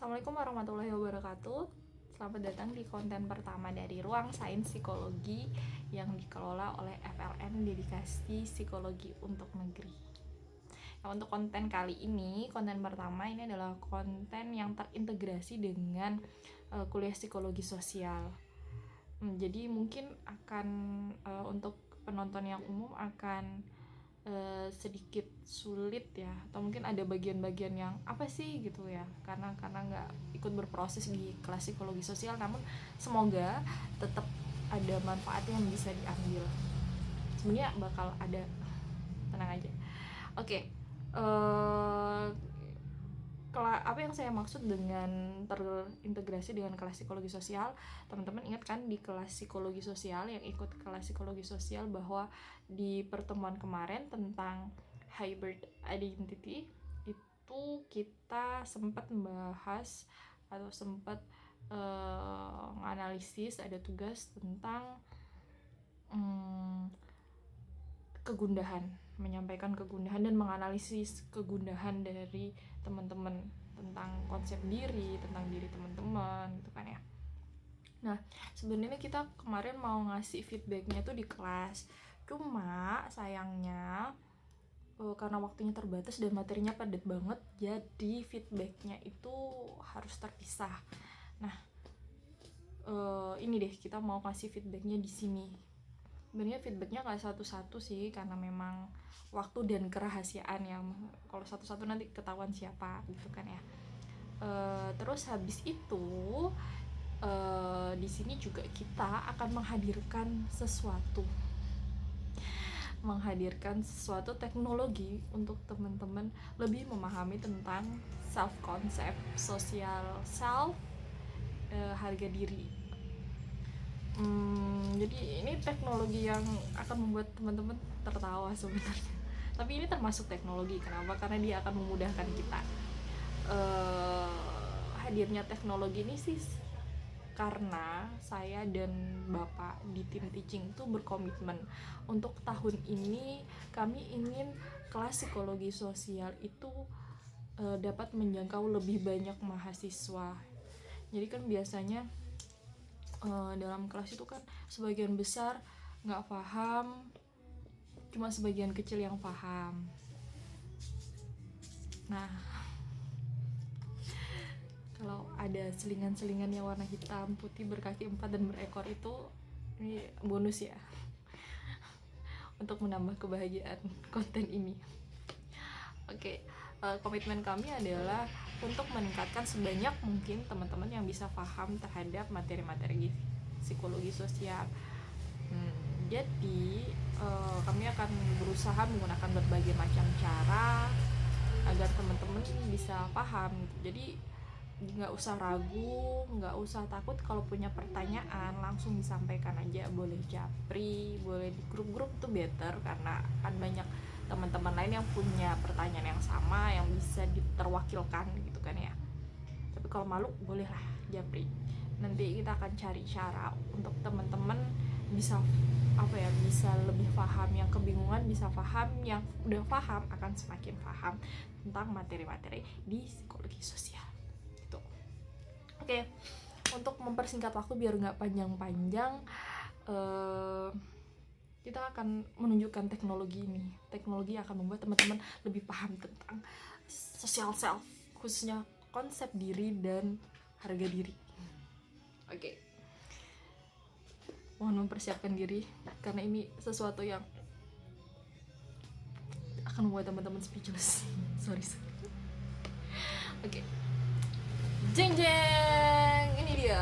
Assalamualaikum warahmatullahi wabarakatuh. Selamat datang di konten pertama dari Ruang Sains Psikologi yang dikelola oleh FLN Dedikasi Psikologi untuk Negeri. Nah, untuk konten kali ini, konten pertama ini adalah konten yang terintegrasi dengan kuliah psikologi sosial. Jadi mungkin akan untuk penonton yang umum akan sedikit sulit ya, atau mungkin ada bagian-bagian yang apa sih gitu ya, karena nggak ikut berproses di kelas psikologi sosial. Namun semoga tetap ada manfaat yang bisa diambil. Sebenarnya bakal ada, tenang aja. Oke. Apa yang saya maksud dengan terintegrasi dengan kelas psikologi sosial, teman-teman ingat kan di kelas psikologi sosial, yang ikut kelas psikologi sosial, bahwa di pertemuan kemarin tentang hybrid identity itu kita sempat membahas atau sempat menganalisis, ada tugas tentang kegundahan, menyampaikan kegundahan dan menganalisis kegundahan dari teman-teman tentang konsep diri, tentang diri teman-teman gitu kan ya. Nah, sebenarnya kita kemarin mau ngasih feedbacknya tuh di kelas, cuma sayangnya karena waktunya terbatas dan materinya padat banget, jadi feedbacknya itu harus terpisah. Nah, ini deh, kita mau kasih feedbacknya di sini. Sebenarnya feedbacknya nggak satu-satu sih, karena memang waktu dan kerahasiaan ya. Kalau satu-satu nanti ketahuan siapa gitu kan ya. Terus habis itu di sini juga kita akan menghadirkan sesuatu teknologi untuk teman-teman lebih memahami tentang self concept, social self, harga diri. Jadi ini teknologi yang akan membuat teman-teman tertawa sebenarnya. Tapi ini termasuk teknologi. Kenapa? Karena dia akan memudahkan kita. Hadirnya teknologi ini sih karena saya dan Bapak di tim teaching itu berkomitmen untuk tahun ini kami ingin kelas psikologi sosial itu dapat menjangkau lebih banyak mahasiswa. Jadi kan biasanya dalam kelas itu kan sebagian besar nggak paham, cuma sebagian kecil yang paham. Nah, kalau ada selingan-selingan yang warna hitam, putih, berkaki 4 dan berekor itu, ini bonus ya untuk menambah kebahagiaan konten ini. Oke. Komitmen kami adalah untuk meningkatkan sebanyak mungkin teman-teman yang bisa paham terhadap materi-materi psikologi sosial. Jadi kami akan berusaha menggunakan berbagai macam cara agar teman-teman bisa paham gitu. Jadi nggak usah ragu, nggak usah takut. Kalau punya pertanyaan langsung disampaikan aja, boleh japri, boleh di grup-grup tuh better, karena kan banyak teman-teman lain yang punya pertanyaan yang sama yang bisa diterwakilkan gitu kan ya. Tapi kalau malu bolehlah japri. Nanti kita akan cari cara untuk teman-teman bisa bisa lebih paham, yang kebingungan bisa paham, yang udah paham akan semakin paham tentang materi-materi di psikologi sosial gitu. Oke, untuk mempersingkat waktu biar nggak panjang-panjang, kita akan menunjukkan teknologi ini. Teknologi akan membuat teman-teman lebih paham tentang social self, khususnya konsep diri dan harga diri. Oke. Mohon mempersiapkan diri karena ini sesuatu yang akan membuat teman-teman speechless. sorry. Oke. Jeng jeng, ini dia.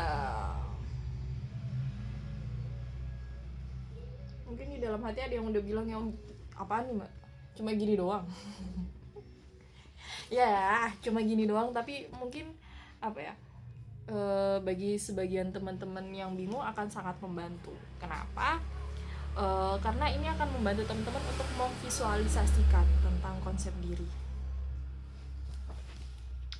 Mungkin di dalam hati ada yang udah bilang, yang apaan nih mbak, cuma gini doang. Ya cuma gini doang, tapi mungkin bagi sebagian teman-teman yang bingung akan sangat membantu. Kenapa? Karena ini akan membantu teman-teman untuk memvisualisasikan tentang konsep diri.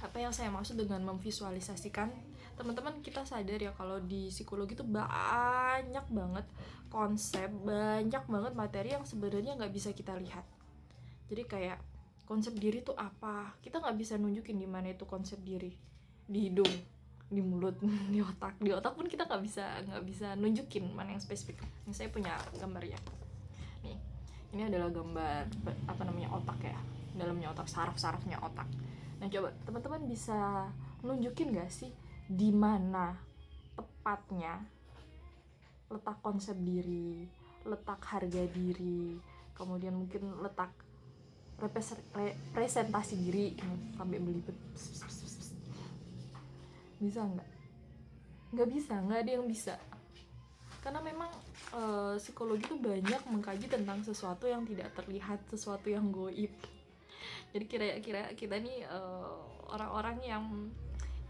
Apa yang saya maksud dengan memvisualisasikan? Teman-teman, kita sadar ya kalau di psikologi itu banyak banget konsep, banyak banget materi yang sebenarnya nggak bisa kita lihat. Jadi kayak konsep diri itu apa, kita nggak bisa nunjukin di mana itu konsep diri. di hidung, di mulut, di otak pun kita nggak bisa nunjukin mana yang spesifik. Ini saya punya gambarnya nih, ini adalah gambar otak ya, dalamnya otak, saraf-sarafnya otak. Nah coba teman-teman bisa nunjukin gak sih di mana tepatnya letak konsep diri, letak harga diri, kemudian mungkin letak representasi diri, sampai belibet. Bisa nggak bisa, nggak ada yang bisa, karena memang psikologi itu banyak mengkaji tentang sesuatu yang tidak terlihat, sesuatu yang goib. Jadi kira-kira kita nih orang-orang yang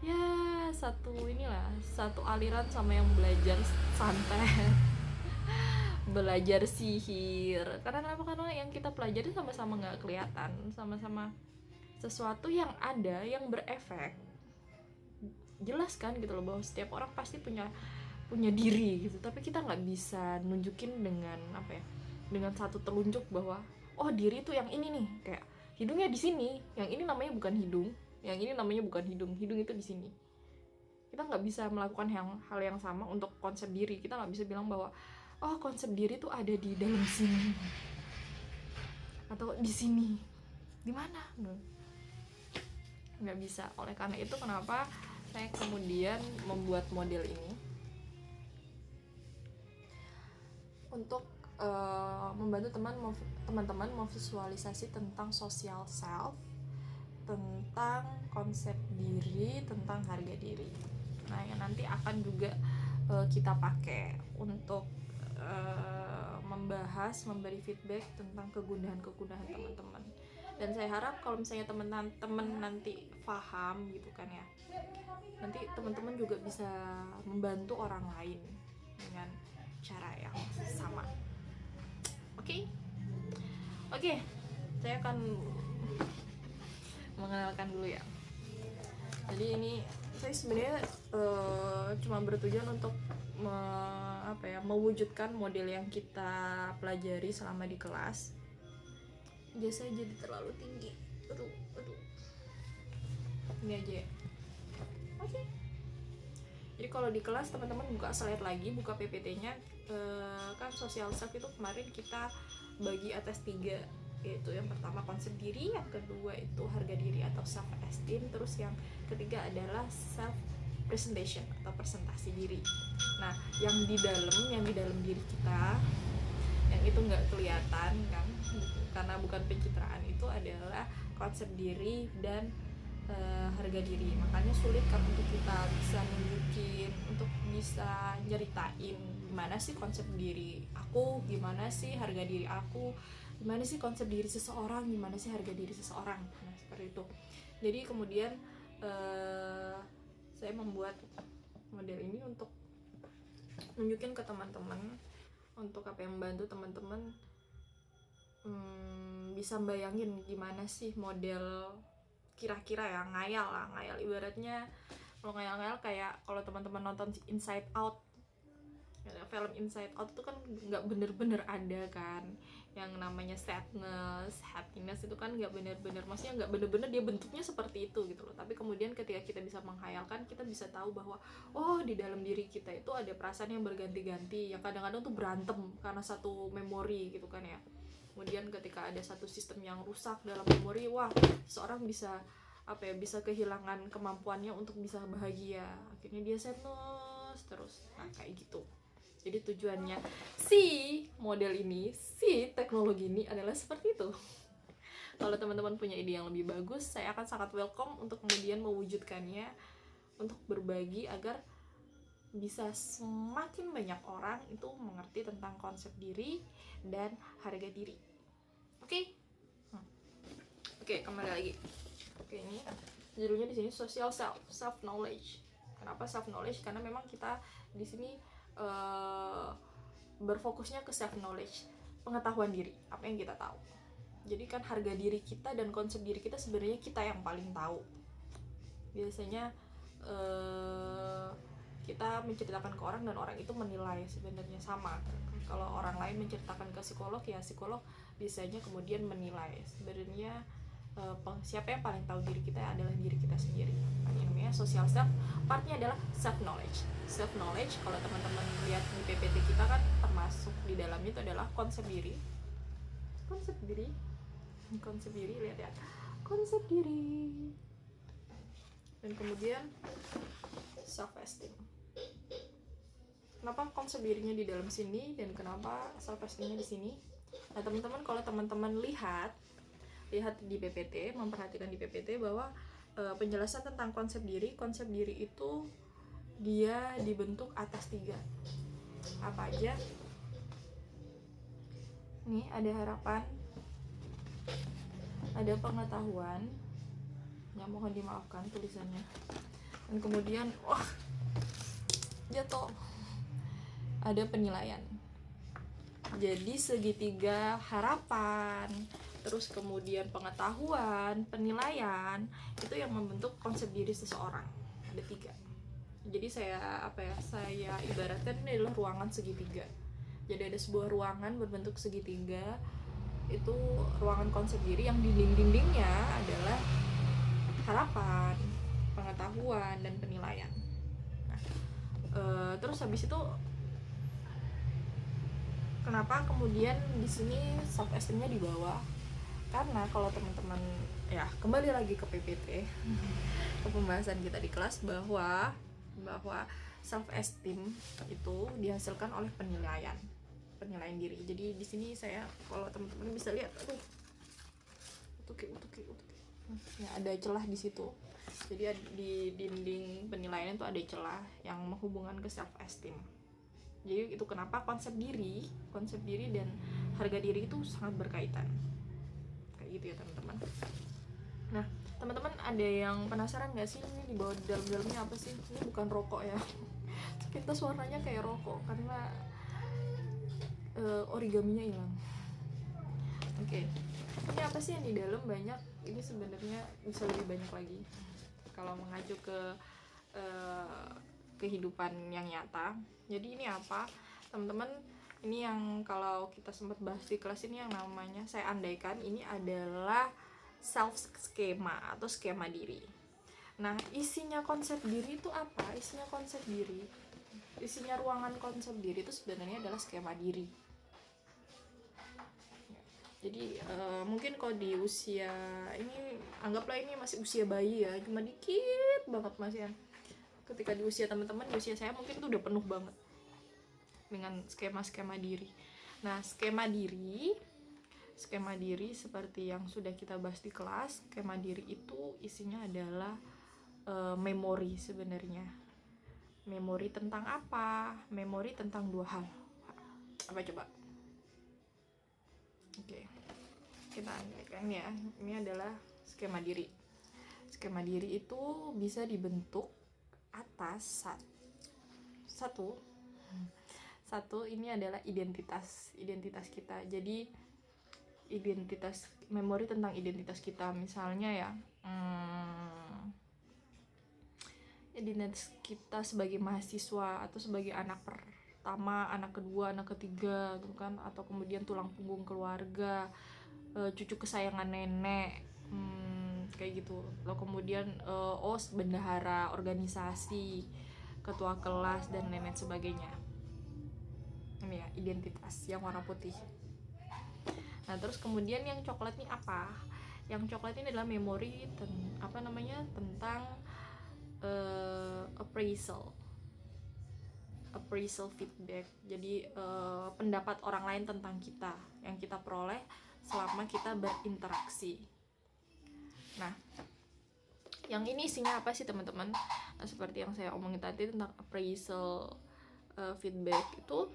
ya satu aliran sama yang belajar santet, belajar sihir. Karena yang kita pelajari sama-sama nggak kelihatan, sama-sama sesuatu yang ada, yang berefek. Jelas kan gitu loh, bahwa setiap orang pasti punya diri gitu, tapi kita nggak bisa nunjukin dengan dengan satu telunjuk bahwa oh diri itu yang ini nih, kayak hidungnya di sini, yang ini namanya bukan hidung, yang ini namanya bukan hidung itu di sini. Kita nggak bisa melakukan hal yang sama untuk konsep diri. Kita nggak bisa bilang bahwa oh konsep diri itu ada di dalam sini atau di sini, di mana, nggak bisa. Oleh karena itu kenapa saya kemudian membuat model ini untuk membantu teman-teman memvisualisasi tentang social self, tentang konsep diri, tentang harga diri. Nah yang nanti akan juga kita pakai untuk memberi feedback tentang kegundahan teman-teman. Dan saya harap kalau misalnya teman-teman nanti paham gitu kan ya, nanti teman-teman juga bisa membantu orang lain dengan cara yang sama. Oke, saya akan mengenalkan dulu ya. Jadi ini saya sebenarnya cuma bertujuan untuk mewujudkan model yang kita pelajari selama di kelas. Biasanya jadi terlalu tinggi. Aduh. Ini aja ya. Oke. Jadi kalau di kelas teman-teman buka slide lagi, buka PPT-nya, kan social self itu kemarin kita bagi atas 3, yaitu yang pertama konsep diri, yang kedua itu harga diri atau self esteem, terus yang ketiga adalah self presentation atau presentasi diri. Nah, yang di dalam diri kita, yang itu nggak kelihatan kan, karena bukan pencitraan, itu adalah konsep diri dan harga diri. Makanya sulit kan untuk kita bisa nunjukin, untuk bisa nyeritain gimana sih konsep diri aku, gimana sih harga diri aku, gimana sih konsep diri seseorang, gimana sih harga diri seseorang. Nah seperti itu. Jadi kemudian saya membuat model ini untuk nunjukin ke teman-teman, untuk membantu teman-teman bisa bayangin gimana sih model kira-kira ya, ngayal ibaratnya. Kalau ngayal kayak kalau teman-teman nonton Inside Out, film Inside Out itu kan nggak bener-bener ada kan yang namanya sadness, happiness, itu kan nggak bener-bener, maksudnya nggak bener-bener dia bentuknya seperti itu gitu loh. Tapi kemudian ketika kita bisa menghayalkan, kita bisa tahu bahwa oh di dalam diri kita itu ada perasaan yang berganti-ganti, yang kadang-kadang tuh berantem karena satu memori gitu kan ya. Kemudian ketika ada satu sistem yang rusak dalam memori, wah seorang bisa bisa kehilangan kemampuannya untuk bisa bahagia, akhirnya dia sadness terus. Nah kayak gitu. Jadi tujuannya si model ini, si teknologi ini adalah seperti itu. Kalau teman-teman punya ide yang lebih bagus, saya akan sangat welcome untuk kemudian mewujudkannya, untuk berbagi agar bisa semakin banyak orang itu mengerti tentang konsep diri dan harga diri. Oke, kembali lagi. Oke, ini judulnya di sini social self knowledge. Kenapa self knowledge? Karena memang kita di sini berfokusnya ke self knowledge, pengetahuan diri, apa yang kita tahu. Jadi kan harga diri kita dan konsep diri kita sebenarnya kita yang paling tahu. Biasanya kita menceritakan ke orang dan orang itu menilai sebenarnya sama. Kalau orang lain menceritakan ke psikolog, ya psikolog biasanya kemudian menilai sebenarnya siapa yang paling tahu diri kita adalah diri kita sendiri. Ini namanya social self, partnya adalah self knowledge. Self knowledge kalau teman-teman lihat di PPT kita kan termasuk di dalamnya itu adalah konsep diri, konsep diri, lihat ya, konsep diri, dan kemudian self esteem. Kenapa konsep dirinya di dalam sini dan kenapa self esteemnya di sini? Nah teman-teman, kalau teman-teman lihat di PPT, memperhatikan di PPT bahwa penjelasan tentang konsep diri itu dia dibentuk atas 3. Apa aja? Nih ada harapan, ada pengetahuan, ya mohon dimaafkan tulisannya, dan kemudian jatuh, ada penilaian. Jadi segitiga harapan, terus kemudian pengetahuan, penilaian, itu yang membentuk konsep diri seseorang. Ada 3. Jadi saya ibaratkan ini adalah ruangan segitiga. Jadi ada sebuah ruangan berbentuk segitiga, itu ruangan konsep diri yang dinding-dindingnya adalah harapan, pengetahuan, dan penilaian. Nah, terus habis itu kenapa kemudian di sini self esteemnya di bawah? Karena kalau teman-teman ya kembali lagi ke PPT, ke pembahasan kita di kelas bahwa self esteem itu dihasilkan oleh penilaian diri. Jadi di sini saya, kalau teman-teman bisa lihat, ya, ada celah di situ. Jadi di dinding penilaian itu ada celah yang menghubungkan ke self esteem. Jadi itu kenapa konsep diri dan harga diri itu sangat berkaitan. Kayak gitu ya teman-teman. Nah teman-teman ada yang penasaran nggak sih ini di bawah dalamnya apa sih? Ini bukan rokok ya. Sepintas warnanya kayak rokok karena origaminya hilang. Oke. Ini apa sih yang di dalam? Banyak. Ini sebenarnya bisa lebih banyak lagi. Kalau mengacu ke kehidupan yang nyata. Jadi ini apa teman-teman, ini yang kalau kita sempat bahas di kelas ini yang namanya, saya andaikan ini adalah self schema atau skema diri. Nah isinya konsep diri itu apa? Isinya ruangan konsep diri itu sebenarnya adalah skema diri. Jadi mungkin kalau di usia ini, anggaplah ini masih usia bayi ya, cuma dikit banget masih ya. Ketika di usia teman-teman, di usia saya mungkin itu udah penuh banget dengan skema diri. Nah skema diri seperti yang sudah kita bahas di kelas, skema diri itu isinya adalah memori sebenarnya. Memori tentang apa? Memori tentang 2 hal. Apa coba? Oke, kita andaikan ya, ini adalah skema diri. Skema diri itu bisa dibentuk atas satu ini adalah identitas kita. Jadi memori tentang identitas kita, misalnya ya identitas kita sebagai mahasiswa atau sebagai anak pertama, anak kedua, anak ketiga gitu kan, atau kemudian tulang punggung keluarga, cucu kesayangan nenek, kayak gitu. Lalu kemudian bendahara organisasi, ketua kelas, dan lain-lain sebagainya. Ini ya identitas yang warna putih. Nah terus kemudian yang coklat ini apa? Yang coklat ini adalah memori tentang appraisal feedback. Jadi pendapat orang lain tentang kita yang kita peroleh selama kita berinteraksi. Nah yang ini isinya apa sih teman-teman? Nah, seperti yang saya omongin tadi tentang appraisal feedback itu,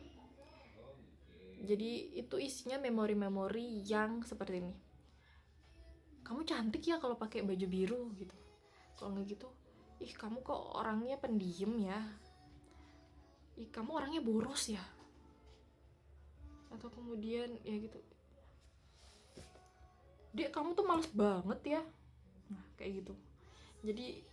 jadi itu isinya memori-memori yang seperti ini. Kamu cantik ya kalau pakai baju biru gitu. Kalau nggak gitu, ih kamu kok orangnya pendiam ya. Ih kamu orangnya boros ya. Atau kemudian ya gitu, Dek kamu tuh males banget ya. Nah kayak gitu. Jadi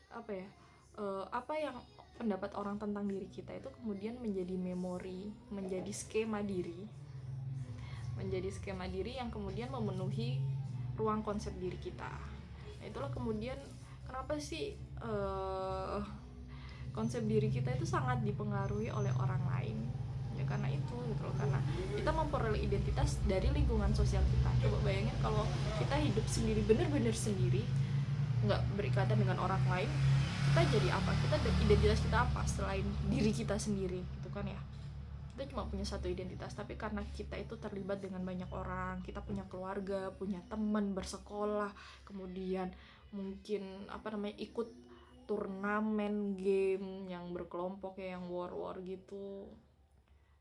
apa yang pendapat orang tentang diri kita itu kemudian menjadi memori, menjadi skema diri yang kemudian memenuhi ruang konsep diri kita. Nah itulah kemudian kenapa sih konsep diri kita itu sangat dipengaruhi oleh orang lain? Ya karena itu gitu loh, karena kita memperoleh identitas dari lingkungan sosial kita. Coba bayangin kalau kita hidup sendiri, bener-bener sendiri, nggak berikatan dengan orang lain, kita jadi apa? Kita identitas kita apa selain diri kita sendiri gitu kan ya? Kita cuma punya satu identitas, tapi karena kita itu terlibat dengan banyak orang, kita punya keluarga, punya teman bersekolah, kemudian mungkin ikut turnamen game yang berkelompok ya, yang war gitu.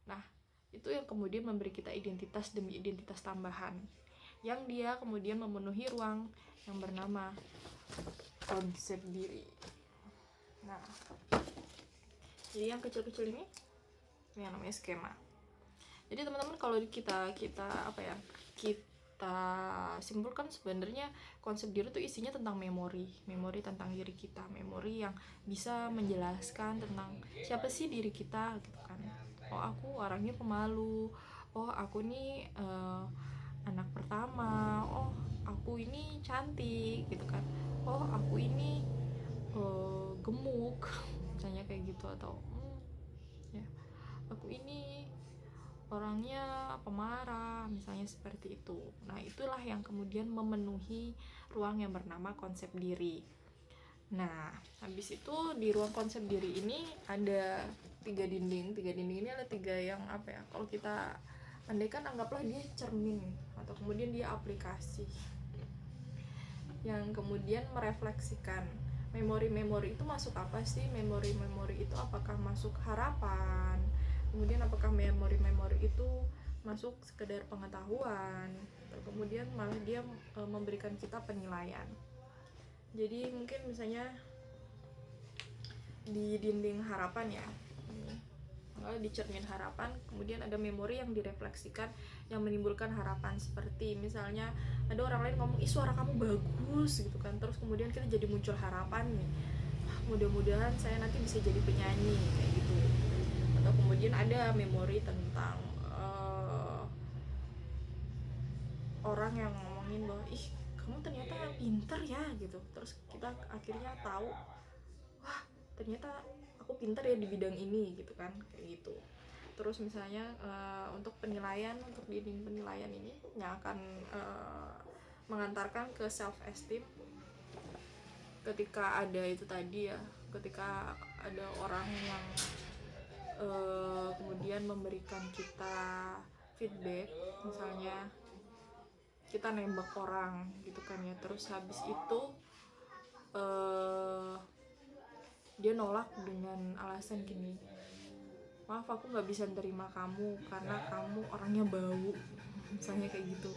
Nah, itu yang kemudian memberi kita identitas demi identitas tambahan, yang dia kemudian memenuhi ruang yang bernama konsep diri. Nah, jadi yang kecil-kecil ini yang namanya skema. Jadi teman-teman, kalau kita simpulkan, sebenarnya konsep diri itu isinya tentang memori tentang diri kita, memori yang bisa menjelaskan tentang siapa sih diri kita gitu kan. Oh, aku orangnya pemalu, oh aku nih anak pertama, oh aku ini cantik gitu kan, oh aku ini gemuk misalnya kayak gitu, atau ya aku ini orangnya pemarah misalnya seperti itu. Nah, itulah yang kemudian memenuhi ruang yang bernama konsep diri. Nah, habis itu di ruang konsep diri ini ada 3 dinding. 3 dinding ini ada 3 yang kalau kita andaikan anggaplah dia cermin, atau kemudian dia aplikasi yang kemudian merefleksikan memori-memori itu masuk apa sih. Memori-memori itu apakah masuk harapan, kemudian apakah memori-memori itu masuk sekedar pengetahuan, atau kemudian malah dia memberikan kita penilaian. Jadi mungkin misalnya di dinding harapan ya, di cermin harapan, kemudian ada memori yang direfleksikan yang menimbulkan harapan, seperti misalnya ada orang lain ngomong, ih suara kamu bagus gitu kan, terus kemudian kita jadi muncul harapan nih, mudah-mudahan saya nanti bisa jadi penyanyi kayak gitu. Atau kemudian ada memori tentang orang yang ngomongin bahwa ih kamu ternyata pinter ya gitu, terus kita akhirnya tahu, wah ternyata aku pinter ya di bidang ini gitu kan, kayak gitu. Terus misalnya untuk penilaian, untuk dinding penilaian ini yang akan mengantarkan ke self esteem, ketika ada itu tadi ya, ketika ada orang yang kemudian memberikan kita feedback, misalnya kita nembak orang gitu kan ya, terus habis itu dia nolak dengan alasan gini, maaf aku nggak bisa nerima kamu karena kamu orangnya bau misalnya kayak gitu.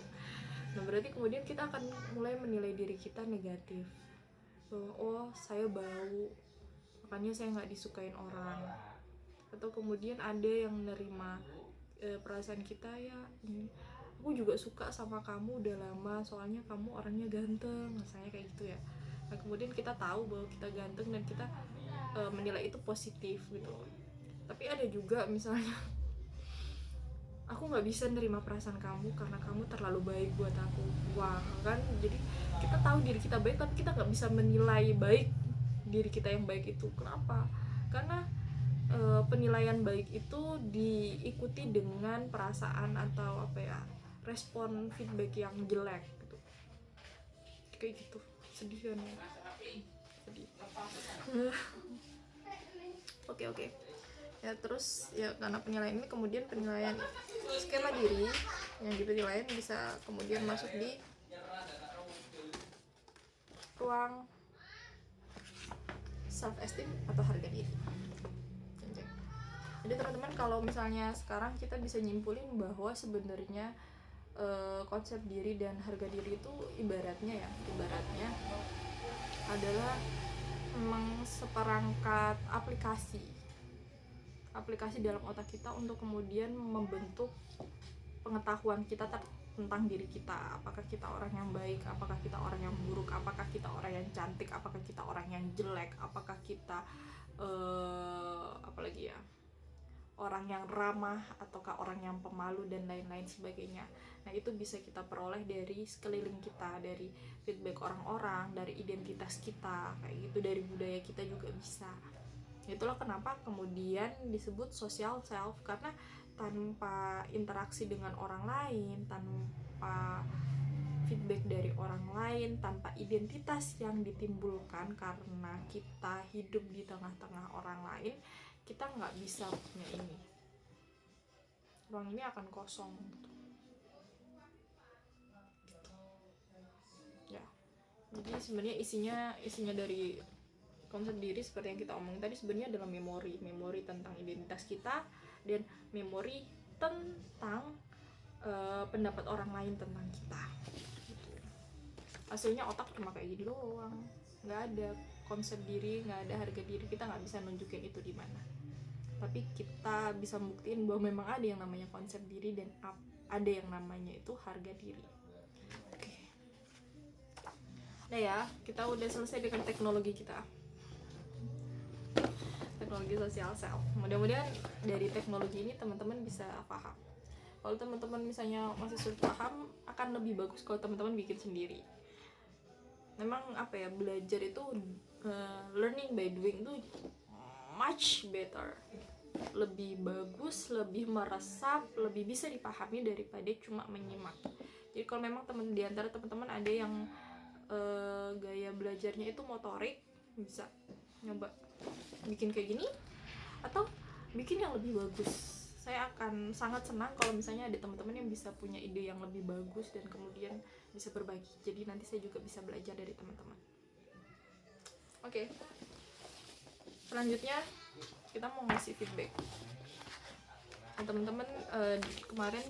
Nah, berarti kemudian kita akan mulai menilai diri kita negatif, oh saya bau makanya saya nggak disukain orang. Atau kemudian ada yang menerima perasaan kita, ya aku juga suka sama kamu udah lama soalnya kamu orangnya ganteng misalnya kayak gitu ya. Nah, kemudian kita tahu bahwa kita ganteng dan kita menilai itu positif gitu. Tapi ada juga misalnya, aku nggak bisa nerima perasaan kamu karena kamu terlalu baik buat aku. Wah kan, jadi kita tahu diri kita baik tapi kita nggak bisa menilai baik diri kita yang baik itu. Kenapa? Karena penilaian baik itu diikuti dengan perasaan atau respon feedback yang jelek gitu. Kayak gitu, sedih kan ya, sedih. Oke. Ya terus ya, karena penilaian ini kemudian penilaian skema diri yang penilaian bisa kemudian masuk di ruang self esteem atau harga diri. Jadi teman-teman, kalau misalnya sekarang kita bisa nyimpulin bahwa sebenarnya konsep diri dan harga diri itu ibaratnya adalah memang seperangkat aplikasi dalam otak kita untuk kemudian membentuk pengetahuan kita tentang diri kita. Apakah kita orang yang baik, apakah kita orang yang buruk, apakah kita orang yang cantik, apakah kita orang yang jelek, apakah kita orang yang ramah ataukah orang yang pemalu dan lain-lain sebagainya. Nah itu bisa kita peroleh dari sekeliling kita, dari feedback orang-orang, dari identitas kita kayak gitu, dari budaya kita juga bisa. Itulah kenapa kemudian disebut social self, karena tanpa interaksi dengan orang lain, tanpa feedback dari orang lain, tanpa identitas yang ditimbulkan karena kita hidup di tengah-tengah orang lain, kita nggak bisa punya ini. Ruang ini akan kosong gitu. Ya, jadi sebenarnya isinya dari konsep diri seperti yang kita omongin tadi sebenarnya adalah memori tentang identitas kita dan memori tentang pendapat orang lain tentang kita. Hasilnya otak cuma kayak gini doang, nggak ada konsep diri, nggak ada harga diri, kita nggak bisa nunjukin itu di mana. Tapi kita bisa buktiin bahwa memang ada yang namanya konsep diri dan ada yang namanya itu harga diri. Oke. Nah ya, kita udah selesai dengan teknologi kita, teknologi sosial self. Mudah-mudahan dari teknologi ini teman-teman bisa paham. Kalau teman-teman misalnya masih sulit paham, akan lebih bagus kalau teman-teman bikin sendiri. Memang apa ya, belajar itu learning by doing itu much better, lebih bagus, lebih meresap, lebih bisa dipahami daripada cuma menyimak. Jadi kalau memang di antara teman-teman ada yang gaya belajarnya itu motorik, bisa nyoba bikin kayak gini atau bikin yang lebih bagus. Saya akan sangat senang kalau misalnya ada teman-teman yang bisa punya ide yang lebih bagus dan kemudian bisa berbagi. Jadi nanti saya juga bisa belajar dari teman-teman. Oke. Selanjutnya kita mau ngasih feedback. Nah, teman-teman kemarin